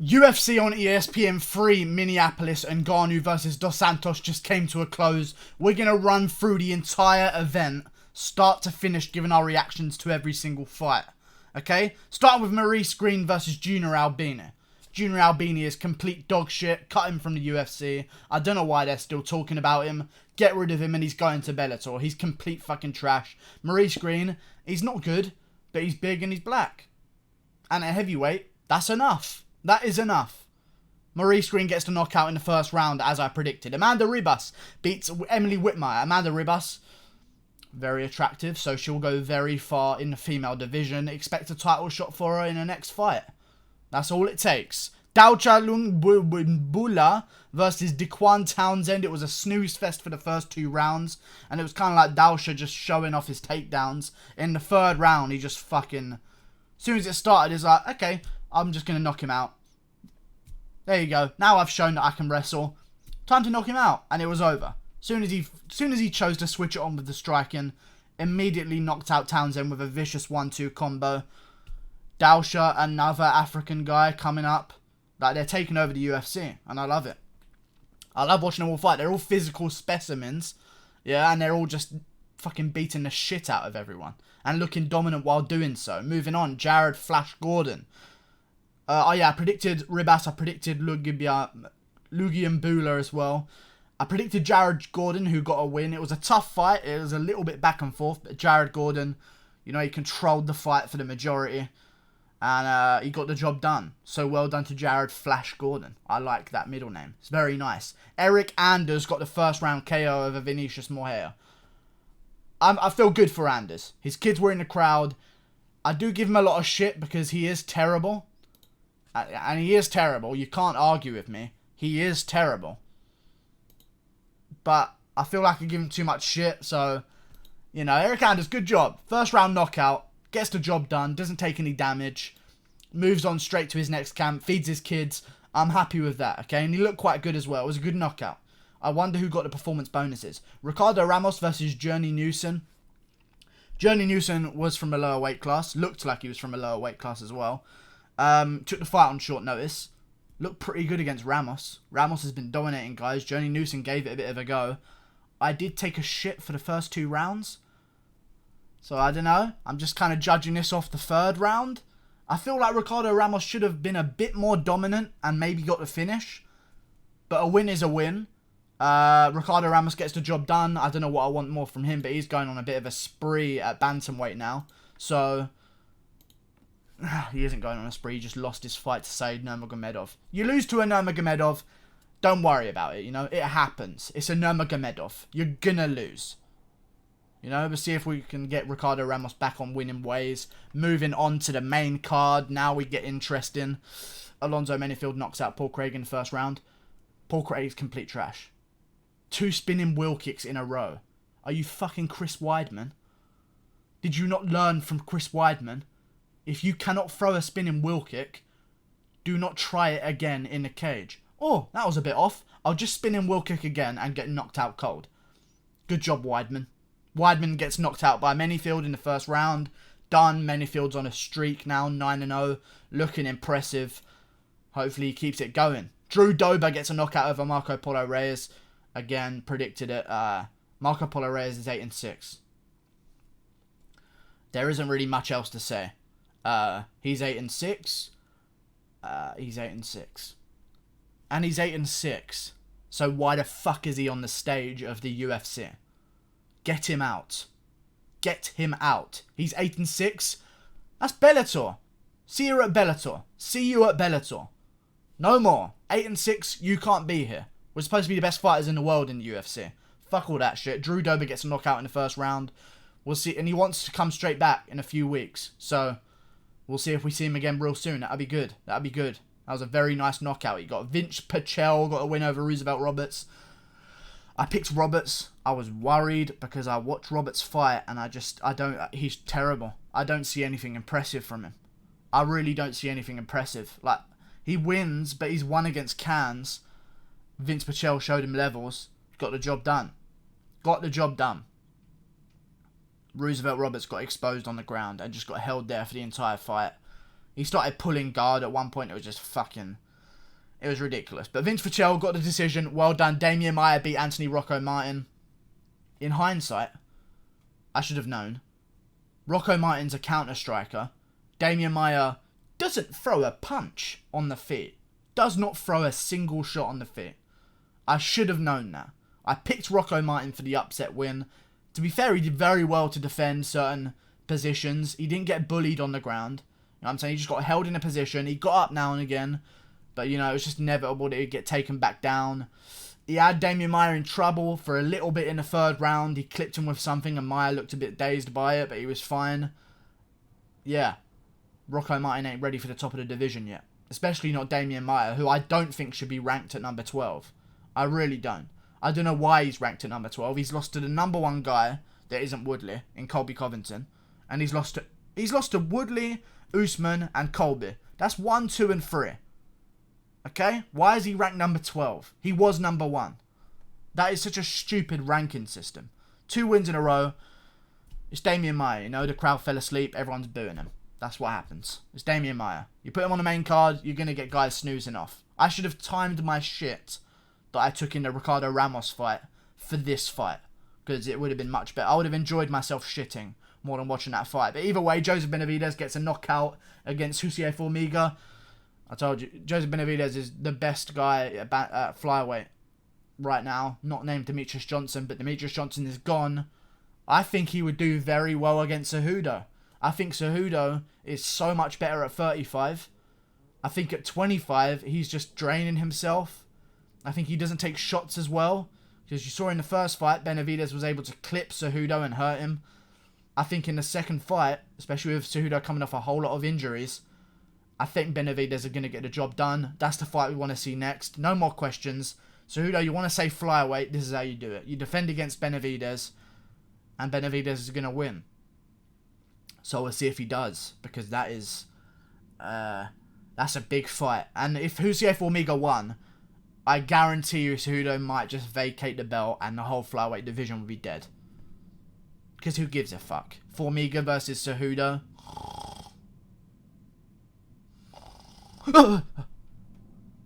UFC on ESPN 3, Minneapolis and Ngannou versus Dos Santos just came to a close. We're going to run through the entire event, start to finish, giving our reactions to every single fight. Okay? Starting with Maurice Green versus Junior Albini. Junior Albini is complete dog shit. Cut him from the UFC. I don't know why they're still talking about him. Get rid of him and he's going to Bellator. He's complete fucking trash. Maurice Green, he's not good, but he's big and he's black. And at heavyweight, that's enough. That is enough. Maurice Green gets the knockout in the first round, as I predicted. Amanda Ribas beats Emily Whitmire. Amanda Ribas, very attractive, so she'll go very far in the female division. Expect a title shot for her in the next fight. That's all it takes. Daucha Lungbula versus Dequan Townsend. It was a snooze fest for the first 2 rounds, and it was kind of like Daucha just showing off his takedowns. In the third round, he just fucking... As soon as it started, he's like, okay, I'm just going to knock him out. There you go. Now I've shown that I can wrestle. Time to knock him out. And it was over. Soon as he chose to switch it on with the striking, immediately knocked out Townsend with a vicious 1-2 combo. Dausha, another African guy coming up. Like, they're taking over the UFC. And I love it. I love watching them all fight. They're all physical specimens. Yeah, and they're all just fucking beating the shit out of everyone. And looking dominant while doing so. Moving on. Jared Flash Gordon. Oh yeah, I predicted Ribas, I predicted Lugian Bula as well. I predicted Jared Gordon, who got a win. It was a tough fight. It was a little bit back and forth. But Jared Gordon, you know, he controlled the fight for the majority. And he got the job done. So well done to Jared Flash Gordon. I like that middle name. It's very nice. Eric Anders got the first round KO over Vinicius Moreira. I feel good for Anders. His kids were in the crowd. I do give him a lot of shit because he is terrible. And he is terrible. You can't argue with me. He is terrible. But I feel like I give him too much shit. So, you know, Eric Anders, good job. First round knockout. Gets the job done. Doesn't take any damage. Moves on straight to his next camp. Feeds his kids. I'm happy with that, okay? And he looked quite good as well. It was a good knockout. I wonder who got the performance bonuses. Ricardo Ramos versus Journey Newson. Journey Newson was from a lower weight class. Looked like he was from a lower weight class as well. Took the fight on short notice. Looked pretty good against Ramos. Ramos has been dominating, guys. Journey Newson gave it a bit of a go. I did take a shit for the first 2 rounds. So, I don't know. I'm just kind of judging this off the 3rd round. I feel like Ricardo Ramos should have been a bit more dominant and maybe got the finish. But a win is a win. Ricardo Ramos gets the job done. I don't know what I want more from him, but he's going on a bit of a spree at bantamweight now. So... he isn't going on a spree. He just lost his fight to Said Nurmagomedov. You lose to a Nurmagomedov, don't worry about it, you know. It happens. It's a Nurmagomedov. You're gonna lose. You know, we'll see if we can get Ricardo Ramos back on winning ways. Moving on to the main card. Now we get interesting. Alonzo Menifield knocks out Paul Craig in the first round. Paul Craig's complete trash. 2 spinning wheel kicks in a row. Are you fucking Chris Weidman? Did you not learn from Chris Weidman? If you cannot throw a spinning wheel kick, do not try it again in the cage. Oh, that was a bit off. I'll just spin in wheel kick again and get knocked out cold. Good job, Weidman. Weidman gets knocked out by Menifield in the first round. Done. Menifield's on a streak now, 9-0. Looking impressive. Hopefully he keeps it going. Drew Dober gets a knockout over Marco Polo Reyes. Again, predicted it. Marco Polo Reyes is 8-6. There isn't really much else to say. He's 8-6. He's 8-6. And he's 8-6. So why the fuck is he on the stage of the UFC? Get him out. Get him out. He's 8-6. That's Bellator. See you at Bellator. See you at Bellator. No more. 8-6. You can't be here. We're supposed to be the best fighters in the world in the UFC. Fuck all that shit. Drew Dober gets a knockout in the first round. We'll see. And he wants to come straight back in a few weeks. So... we'll see if we see him again real soon. That'd be good. That'd be good. That was a very nice knockout. He got Vince Pichel, got a win over Roosevelt Roberts. I picked Roberts. I was worried because I watched Roberts fight and he's terrible. I don't see anything impressive from him. I really don't see anything impressive. Like, he wins, but he's won against cans. Vince Pichel showed him levels. Got the job done. Got the job done. Roosevelt Roberts got exposed on the ground and just got held there for the entire fight. He started pulling guard at one point. It was just fucking... It was ridiculous. But Vince Vachel got the decision. Well done. Demian Maia beat Anthony Rocco Martin. In hindsight, I should have known. Rocco Martin's a counter-striker. Demian Maia doesn't throw a punch on the feet. Does not throw a single shot on the feet. I should have known that. I picked Rocco Martin for the upset win. To be fair, he did very well to defend certain positions. He didn't get bullied on the ground. You know what I'm saying? He just got held in a position. He got up now and again. But, you know, it was just inevitable that he'd get taken back down. He had Demian Maia in trouble for a little bit in the third round. He clipped him with something and Maia looked a bit dazed by it, but he was fine. Yeah. Rocco Martin ain't ready for the top of the division yet. Especially not Demian Maia, who I don't think should be ranked at number 12. I really don't. I don't know why he's ranked at number 12. He's lost to the number 1 guy that isn't Woodley in Colby Covington. And he's lost to Woodley, Usman, and Colby. That's 1, 2, and 3. Okay? Why is he ranked number 12? He was number 1. That is such a stupid ranking system. 2 wins in a row. It's Demian Maia. You know, the crowd fell asleep. Everyone's booing him. That's what happens. It's Demian Maia. You put him on the main card, you're going to get guys snoozing off. I should have timed my shit that I took in the Ricardo Ramos fight for this fight. Because it would have been much better. I would have enjoyed myself shitting more than watching that fight. But either way, Joseph Benavidez gets a knockout against Jose Formiga. I told you, Joseph Benavidez is the best guy at flyweight right now. Not named Demetrius Johnson, but Demetrius Johnson is gone. I think he would do very well against Cejudo. I think Cejudo is so much better at 35. I think at 25, he's just draining himself. I think he doesn't take shots as well. Because you saw in the first fight, Benavidez was able to clip Cejudo and hurt him. I think in the second fight, especially with Cejudo coming off a whole lot of injuries, I think Benavidez are going to get the job done. That's the fight we want to see next. No more questions. Cejudo, you want to say flyweight, this is how you do it. You defend against Benavidez, and Benavidez is going to win. So we'll see if he does, because that is, that's a big fight. And if Jose Formiga won, I guarantee you Cejudo might just vacate the belt and the whole flyweight division will be dead. Because who gives a fuck? Formiga versus Cejudo.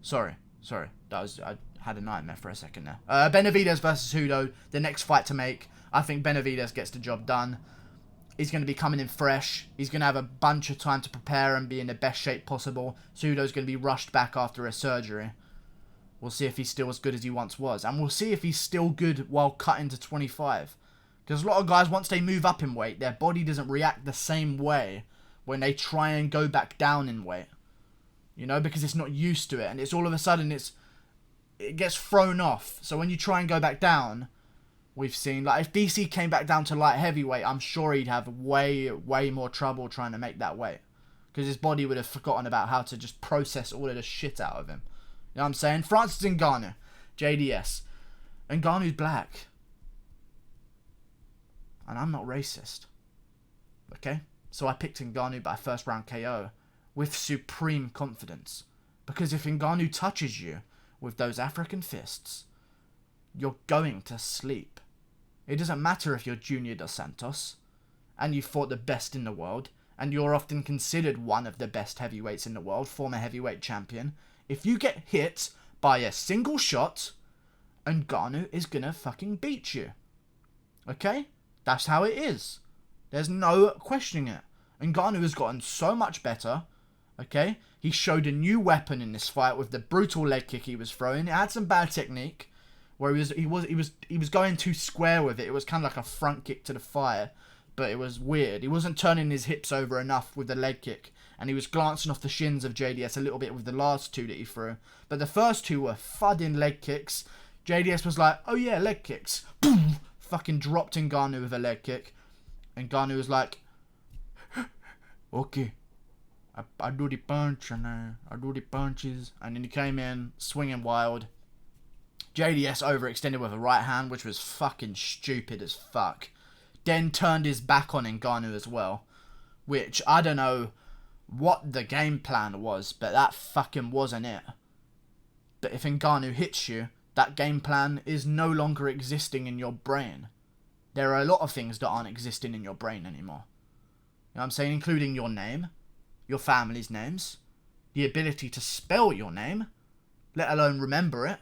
Sorry. I had a nightmare for a second there. Benavidez versus Cejudo, the next fight to make. I think Benavidez gets the job done. He's going to be coming in fresh. He's going to have a bunch of time to prepare and be in the best shape possible. Cejudo's going to be rushed back after a surgery. We'll see if he's still as good as he once was. And we'll see if he's still good while cutting to 25. Because a lot of guys, once they move up in weight, their body doesn't react the same way when they try and go back down in weight. You know, because it's not used to it. And it's all of a sudden, it gets thrown off. So when you try and go back down, we've seen, like, if DC came back down to light heavyweight, I'm sure he'd have way more trouble trying to make that weight. Because his body would have forgotten about how to just process all of the shit out of him. You know what I'm saying? Francis Ngannou, JDS. Ngannou's black. And I'm not racist. Okay? So I picked Ngannou by first round KO with supreme confidence. Because if Ngannou touches you with those African fists, you're going to sleep. It doesn't matter if you're Junior Dos Santos and you fought the best in the world and you're often considered one of the best heavyweights in the world, former heavyweight champion. If you get hit by a single shot, Ngannou is gonna fucking beat you. Okay? That's how it is. There's no questioning it. Ngannou has gotten so much better. Okay? He showed a new weapon in this fight with the brutal leg kick he was throwing. It had some bad technique where he was going too square with it. It was kind of like a front kick to the fire, but it was weird. He wasn't turning his hips over enough with the leg kick, and he was glancing off the shins of JDS a little bit with the last two that he threw. But the first two were thudding leg kicks. JDS was like, oh yeah, leg kicks. Boom! Fucking dropped Ngannou with a leg kick. And Ngannou was like, okay, I do the punch and I do the punches. And then he came in swinging wild. JDS overextended with a right hand, which was fucking stupid as fuck. Then turned his back on Ngannou as well. Which, I don't know what the game plan was, but that fucking wasn't it. But if Ngannou hits you, that game plan is no longer existing in your brain. There are a lot of things that aren't existing in your brain anymore. You know what I'm saying? Including your name, your family's names, the ability to spell your name, let alone remember it.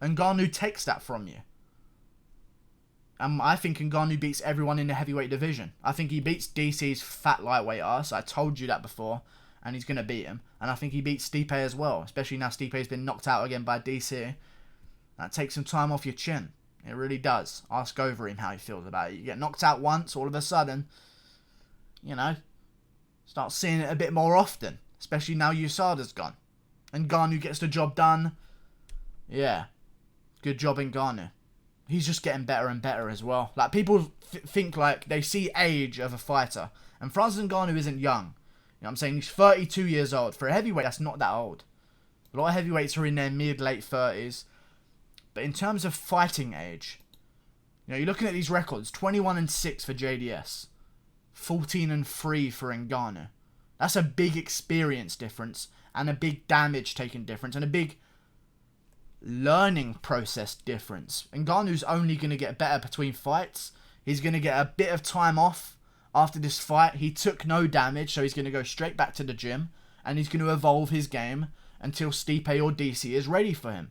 Ngannou takes that from you. I think Ngannou beats everyone in the heavyweight division. I think he beats DC's fat lightweight ass. I told you that before. And he's going to beat him. And I think he beats Stipe as well. Especially now Stipe's been knocked out again by DC. That takes some time off your chin. It really does. Ask Overeem how he feels about it. You get knocked out once, all of a sudden, you know, start seeing it a bit more often. Especially now USADA's gone. And Ngannou gets the job done. Yeah. Good job in Ngannou. He's just getting better and better as well. Like, people think, like, they see age of a fighter. And Francis Ngannou isn't young. You know what I'm saying? He's 32 years old. For a heavyweight, that's not that old. A lot of heavyweights are in their mid-late 30s. But in terms of fighting age, you know, you're looking at these records. 21-6 for JDS. 14-3 for Ngannou. That's a big experience difference. And a big damage taken difference. And a big learning process difference. Ngannou's only going to get better between fights. He's going to get a bit of time off after this fight. He took no damage, so he's going to go straight back to the gym. And he's going to evolve his game until Stipe or DC is ready for him.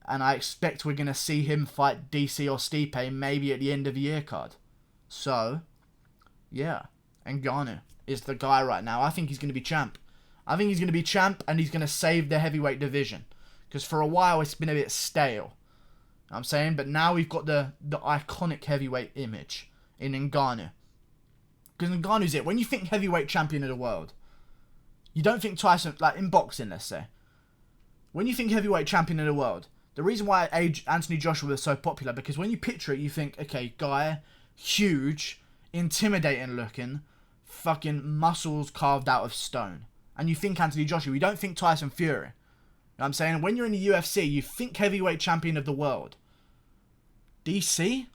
And I expect we're going to see him fight DC or Stipe maybe at the end of the year card. So, yeah. Ngannou is the guy right now. I think he's going to be champ. I think he's going to be champ and he's going to save the heavyweight division. Because for a while it's been a bit stale. You know what I'm saying? But now we've got the iconic heavyweight image in Ngannou. Because Ngannou's it. When you think heavyweight champion of the world, you don't think Tyson, like in boxing, let's say. When you think heavyweight champion of the world, the reason why Anthony Joshua was so popular, because when you picture it, you think, okay, guy, huge, intimidating looking, fucking muscles carved out of stone. And you think Anthony Joshua, you don't think Tyson Fury. You know what I'm saying? When you're in the UFC, you think heavyweight champion of the world. DC?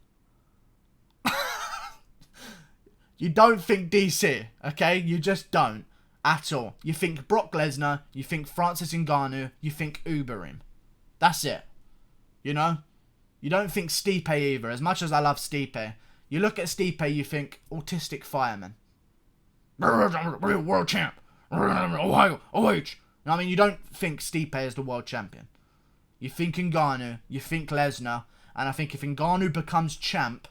You don't think DC, okay? You just don't. At all. You think Brock Lesnar, you think Francis Ngannou, you think Overeem. That's it. You know? You don't think Stipe either, as much as I love Stipe. You look at Stipe, you think autistic fireman. World champ. Ohio, OH. I mean, you don't think Stipe is the world champion. You think Ngannou, you think Lesnar, and I think if Ngannou becomes champ,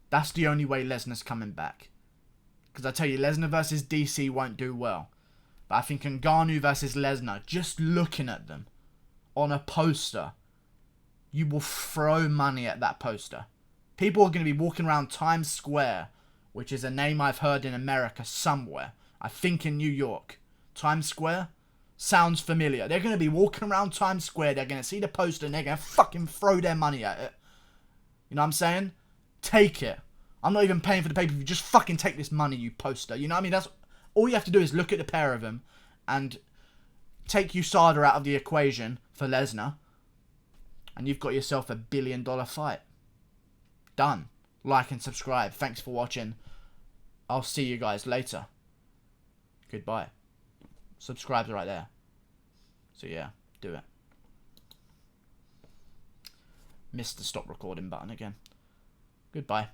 that's the only way Lesnar's coming back. Because I tell you, Lesnar versus DC won't do well. But I think Ngannou versus Lesnar, just looking at them on a poster, you will throw money at that poster. People are going to be walking around Times Square, which is a name I've heard in America somewhere. I think in New York. Times Square? Sounds familiar. They're going to be walking around Times Square. They're going to see the poster and they're going to fucking throw their money at it. You know what I'm saying? Take it. I'm not even paying for the pay-per-view. Just fucking take this money, you poster. You know what I mean? That's all you have to do is look at the pair of them and take USADA out of the equation for Lesnar. And you've got yourself $1 billion fight. Done. Like and subscribe. Thanks for watching. I'll see you guys later. Goodbye. Subscribe's right there. So yeah, do it. Missed the stop recording button again. Goodbye.